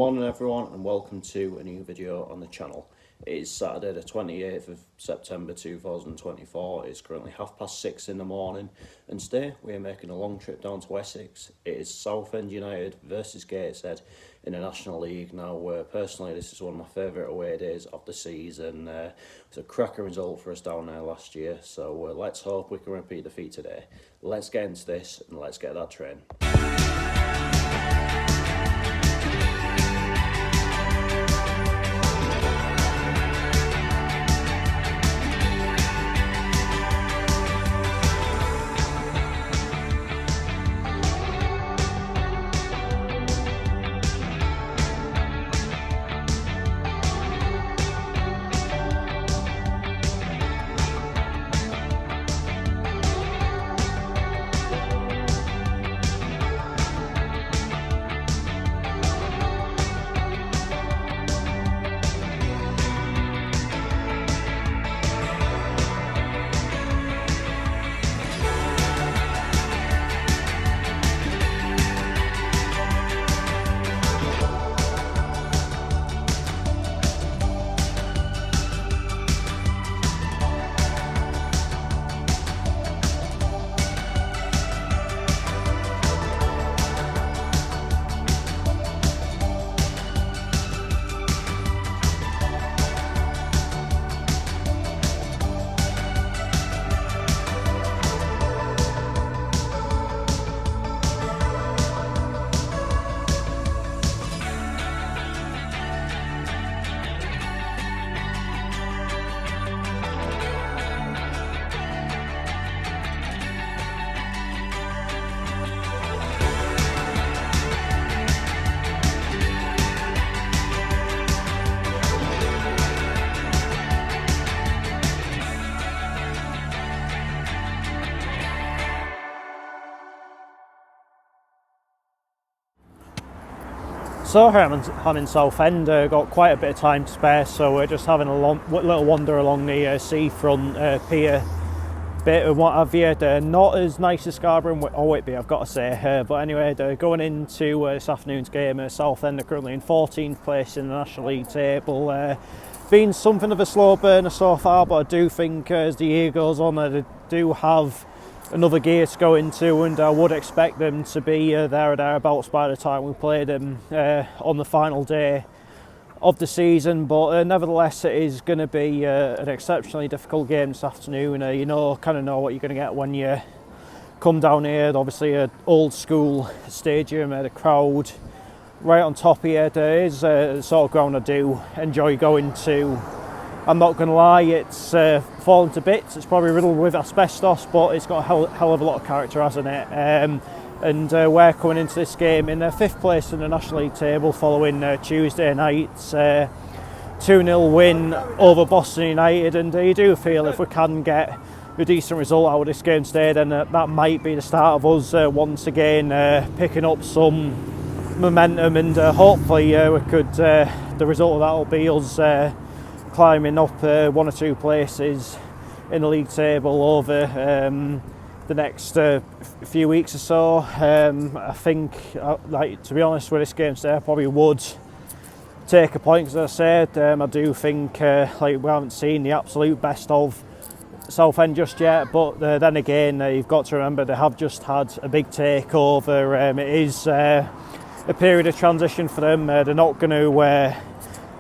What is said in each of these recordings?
Morning everyone and welcome to a new video on the channel. It is Saturday the 28th of September 2024. It's currently 6:30 in the morning and today we are making a long trip down to Essex. It is Southend United versus Gateshead in the National League. Now personally this is one of my favourite away days of the season. It's a cracker result for us down there last year, so let's hope we can repeat the feat today. Let's get into this and let's get that train. So I'm in Southend, got quite a bit of time to spare, so we're just having a little wander along the seafront pier bit and what have you. Not as nice as Scarborough or Whitby, I've got to say, but anyway, going into this afternoon's game, Southend are currently in 14th place in the National League table. Been something of a slow burner so far, but I do think as the year goes on, they do have another gear to go into, and I would expect them to be there or thereabouts by the time we play them on the final day of the season. But nevertheless, it is going to be an exceptionally difficult game this afternoon. Kind of know what you're going to get when you come down here. Obviously, an old school stadium, the crowd right on top here. It is the sort of ground I do enjoy going to. I'm not going to lie, it's fallen to bits. It's probably riddled with asbestos, but it's got a hell of a lot of character, hasn't it? And we're coming into this game in 5th place in the National League table following Tuesday night's 2-0 win over Boston United. And you do feel if we can get a decent result out of this game today, then that might be the start of us once again picking up some momentum, and hopefully we could. The result of that will be us climbing up 1 or 2 places in the league table over the next few weeks or so. I think, to be honest, with this game today, I probably would take a point, as I said. I do think we haven't seen the absolute best of Southend just yet, but then again, you've got to remember they have just had a big takeover. It is a period of transition for them. They're not going to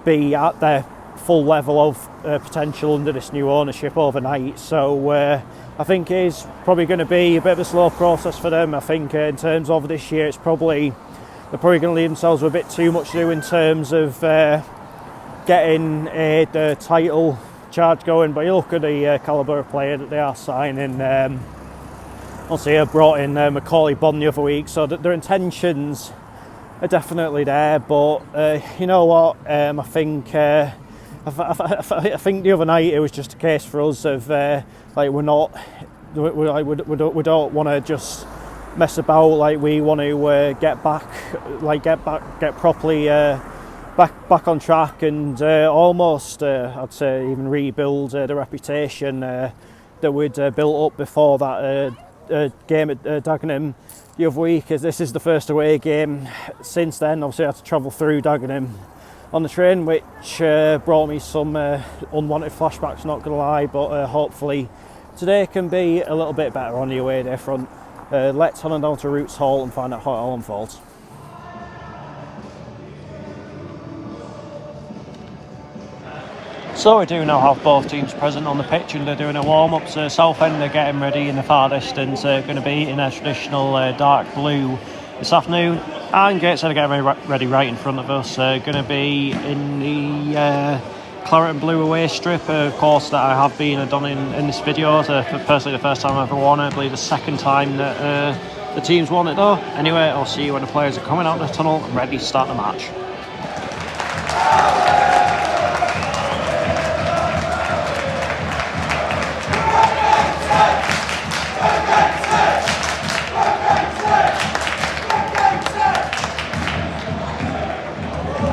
be at their full level of potential under this new ownership overnight, so I think it is probably going to be a bit of a slow process for them. I think in terms of this year, they're probably going to leave themselves with a bit too much to do in terms of getting the title charge going. But you look at the calibre of player that they are signing. Obviously, I brought in Macaulay Bonne the other week, so that their intentions are definitely there. But you know what? I think the other night it was just a case for us of we don't want to just mess about. We want to get properly back on track and almost I'd say even rebuild the reputation that we'd built up before that game at Dagenham the other week, as this is the first away game. Since then, obviously I had to travel through Dagenham on the train, which brought me some unwanted flashbacks, not gonna lie, but hopefully today can be a little bit better on the away day front. Let's head on down to Roots Hall and find out how it all unfolds. So we do now have both teams present on the pitch and they're doing a warm-up. So Southend are getting ready in the far distance, going to be in their traditional dark blue this afternoon, and Gateshead are getting ready right in front of us, going to be in the claret and blue away strip, of course, that I have been done in this video. So personally the first time I've ever worn it, I believe the second time that the team's worn it though. Anyway, I'll see you when the players are coming out of the tunnel and ready to start the match.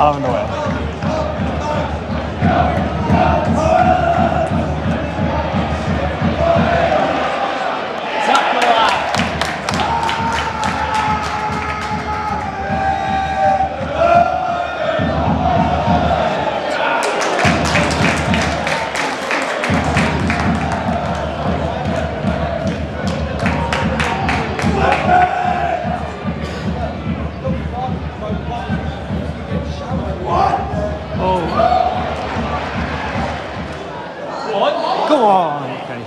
Out and away. Go on, okay.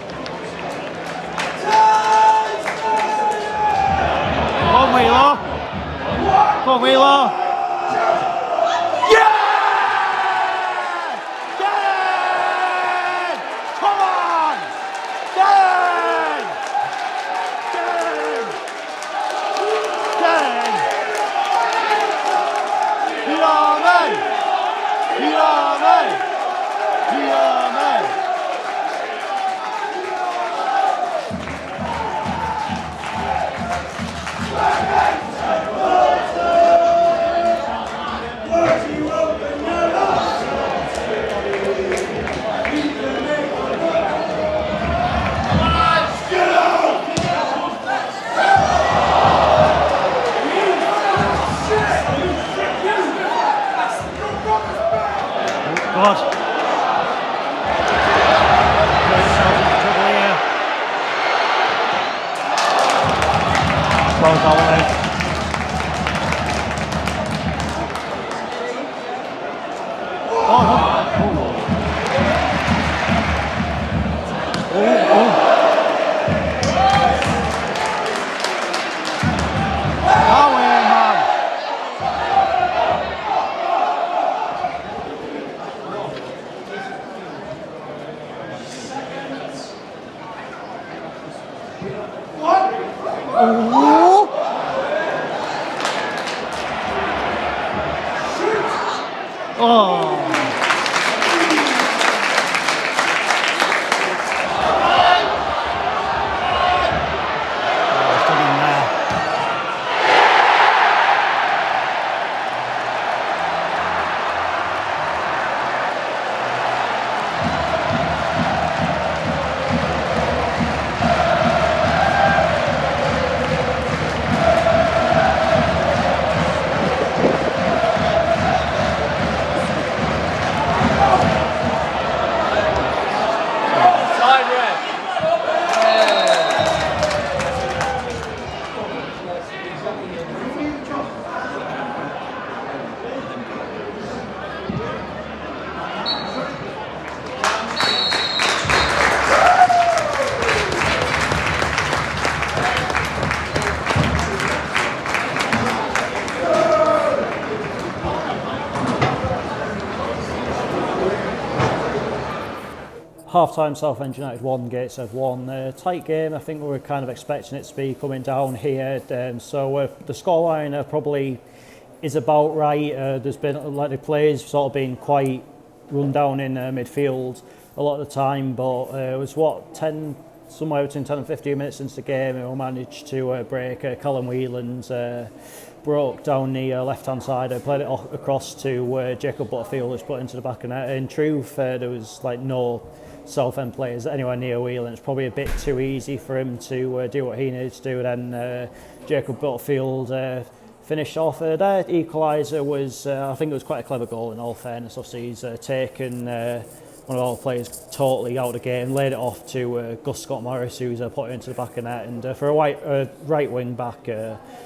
Go on, Wheeler. Go on, Wheeler. Yeah! Get in! Come on! Get in! Get in! Get in! You are me! You are me! You are me! God. Throws all the way. Half-time, Southend United 1, Gateshead 1. Tight game. I think we were kind of expecting it to be coming down here. So the scoreline probably is about right. There's been, like, the players sort of been quite run down in midfield a lot of the time, but it was somewhere between 10 and 15 minutes into the game, we managed to break. Callum Whelan's broke down the left-hand side. I played it across to Jacob Butterfield, who's put into the back of net. In truth, there was like no Southend players anywhere near Wheeling. It's probably a bit too easy for him to do what he needs to do. Then Jacob Butterfield finished off. Their equaliser was, I think it was quite a clever goal in all fairness. Obviously he's taken one of our players totally out of the game, laid it off to Gus Scott Morris, who's put it into the back of net. And for a right wing back,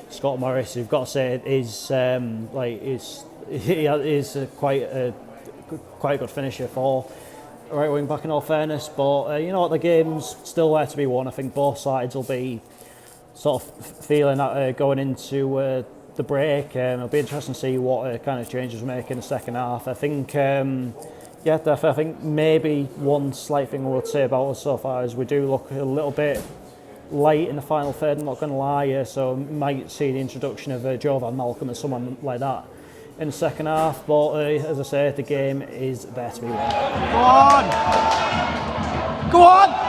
Scott Morris, you've got to say, is quite a good finisher for a right wing back in all fairness. But you know what, the game's still there to be won. I think both sides will be sort of feeling that going into the break. It'll be interesting to see what kind of changes we make in the second half. I think, I think maybe one slight thing I would say about us so far is we do look a little bit light in the final third, I'm not going to lie. So might see the introduction of Jovan Malcolm or someone like that in the second half. But as I say, the game is there to be won. Go on! Go on!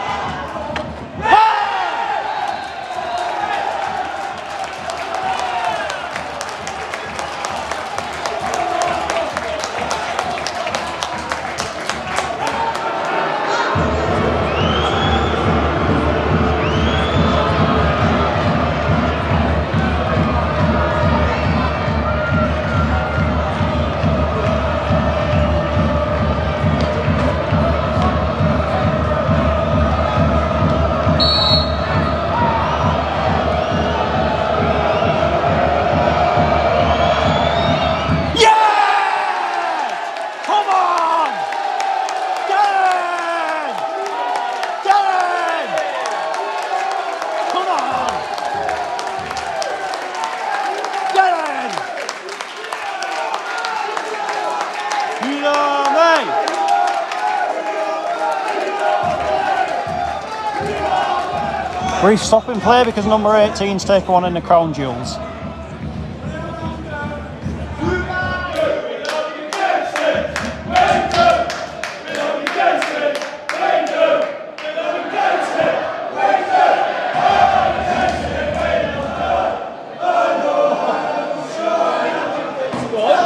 We're stopping play because number 18's taken one in the crown jewels.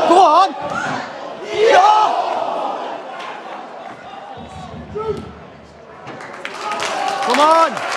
Go on! Come on!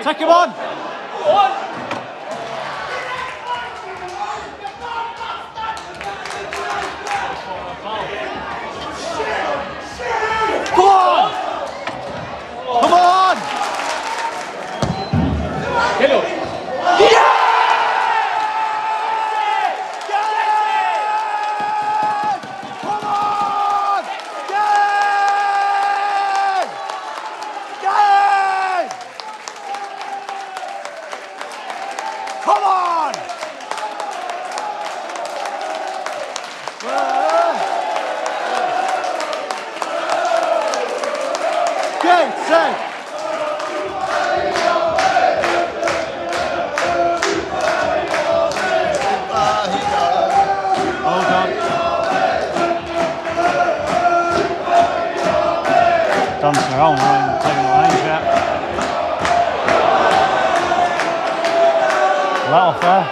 Take him on! Go on! Come on! Get up! Yeah! Come on! Gateshead! Hold on. Dancing around, right? Taking the lines yet. Let off there.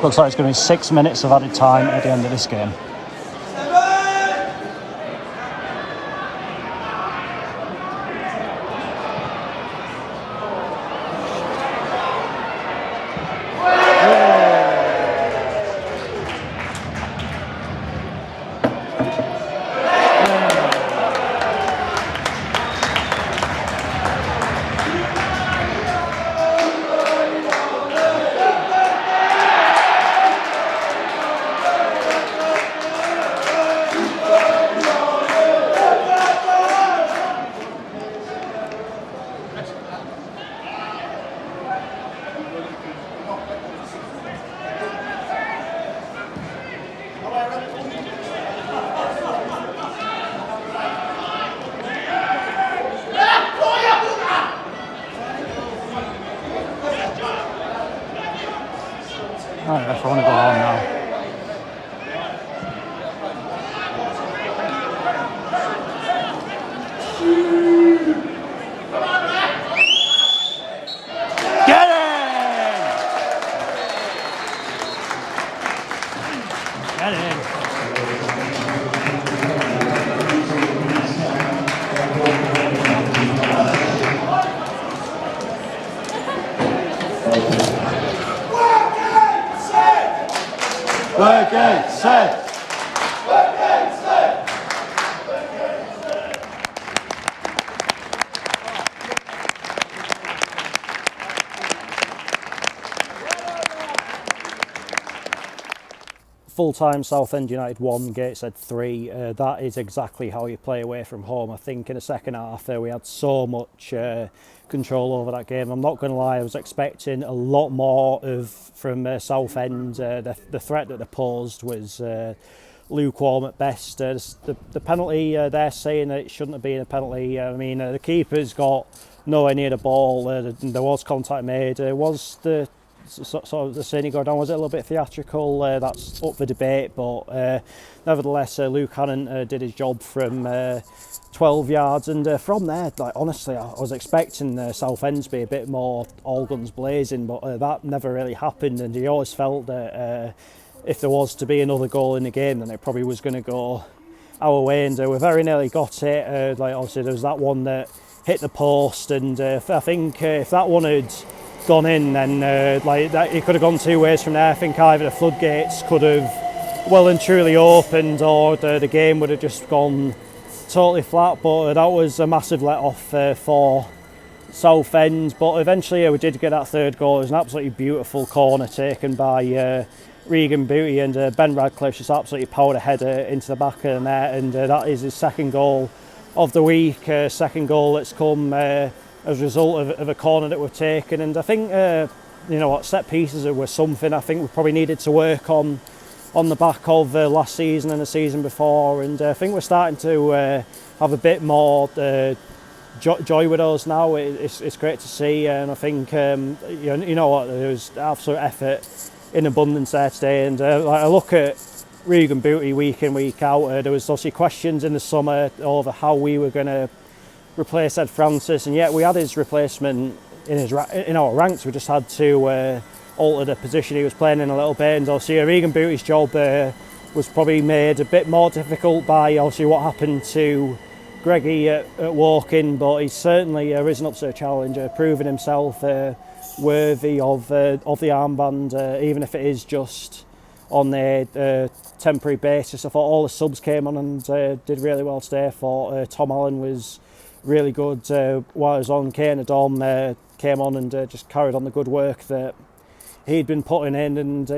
Looks like it's going to be 6 minutes of added time at the end of this game. Alright, if I want to go on now. Get in! Get in! Work it, set! Full-time Southend United 1, Gateshead 3. That is exactly how you play away from home. I think in the second half we had so much control over that game. I'm not going to lie, I was expecting a lot more from Southend. The threat that they posed was lukewarm at best. The penalty, they're saying that it shouldn't have been a penalty. I mean, the keeper's got nowhere near the ball. There was contact made. Was the sort of the saying go down, was it a little bit theatrical? That's up for debate, but nevertheless, Luke Hannon did his job from 12 yards, and from there, like honestly, I was expecting Southend to be a bit more all guns blazing, but that never really happened, and you always felt that if there was to be another goal in the game, then it probably was going to go our way, and we very nearly got it. Like obviously, there was that one that hit the post, and I think if that one had gone in, then like that, it could have gone two ways from there. I think either the floodgates could have well and truly opened, or the game would have just gone totally flat. But that was a massive let off for Southend. But eventually we did get that third goal. It was an absolutely beautiful corner taken by Regan Booty, and Ben Radcliffe just absolutely powered a header into the back of the net, and that is his second goal of the week. Second goal that's come as a result of a corner that we've taken, and I think you know what, set pieces were something I think we probably needed to work on the back of last season and the season before, and I think we're starting to have a bit more joy with us now. It's great to see, and I think you know what, there was absolute effort in abundance there today, and like I look at Regan Booty week in week out, there was obviously questions in the summer over how we were going to replace Ed Francis, and yet we had his replacement in our ranks. We just had to alter the position he was playing in a little bit, and obviously Regan Booty's job was probably made a bit more difficult by obviously what happened to Greggy at Woking, but he's certainly risen up to the challenge, proving himself worthy of the armband, even if it is just on a temporary basis. I thought all the subs came on and did really well today. I thought Tom Allen was really good while I was on. Kane Dom came on and just carried on the good work that he'd been putting in, and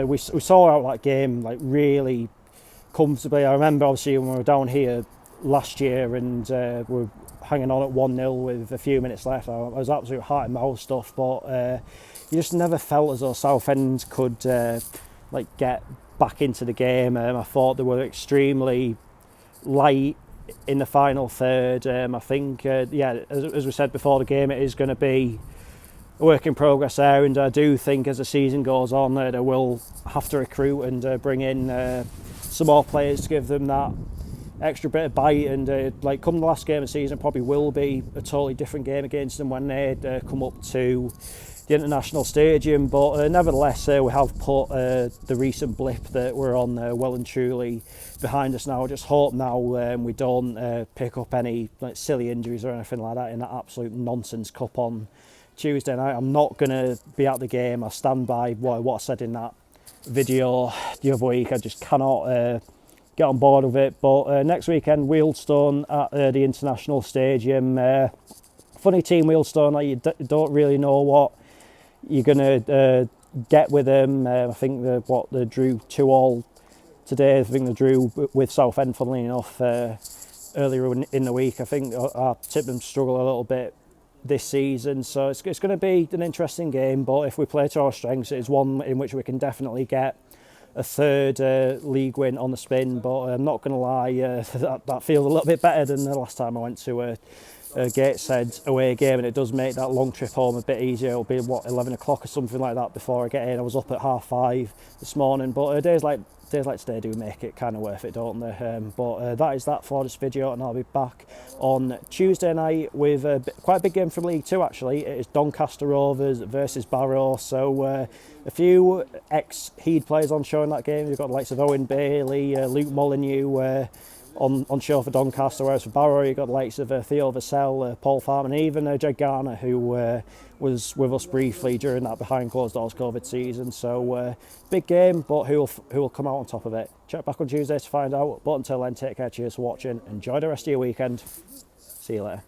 we saw out that game like really comfortably. I remember obviously when we were down here last year and we were hanging on at 1-0 with a few minutes left, I was absolutely heart and mouth stuff, but you just never felt as though Southend could like get back into the game. I thought they were extremely light in the final third. I think as we said before the game, it is going to be a work in progress there, and I do think as the season goes on they will have to recruit and bring in some more players to give them that extra bit of bite, and like come the last game of the season, it probably will be a totally different game against them when they come up to the International Stadium, but nevertheless we have put the recent blip that we're on well and truly behind us now. I just hope now we don't pick up any like silly injuries or anything like that in that absolute nonsense cup on Tuesday night. I'm not going to be at the game. I stand by what I said in that video the other week. I just cannot get on board with it. But next weekend, Wealdstone at the International Stadium. Funny team, Wealdstone. Like you don't really know what you're gonna get with them. I think they drew 2-2 today. I think they drew with Southend, funnily enough, earlier in the week. I think I tipped them to struggle a little bit this season, so it's going to be an interesting game. But if we play to our strengths, it is one in which we can definitely get a third league win on the spin. But I'm not going to lie, that feels a little bit better than the last time I went to a Gateshead away game, and it does make that long trip home a bit easier. It'll be 11 o'clock or something like that before I get in. I was up at 5:30 this morning, but days like today do make it kind of worth it, don't they? But that is that for this video, and I'll be back on Tuesday night with quite a big game from League 2 actually. It is Doncaster Rovers versus Barrow, so a few ex-Heed players on show in that game. You've got the likes of Owen Bailey, Luke Molyneux on show for Doncaster, whereas for Barrow you've got the likes of Theo Vassell, Paul Farm, and even Jed Garner, who was with us briefly during that behind closed doors COVID season. So big game, but who will come out on top of it? Check back on Tuesday to find out. But until then, take care, cheers for watching, enjoy the rest of your weekend, see you later.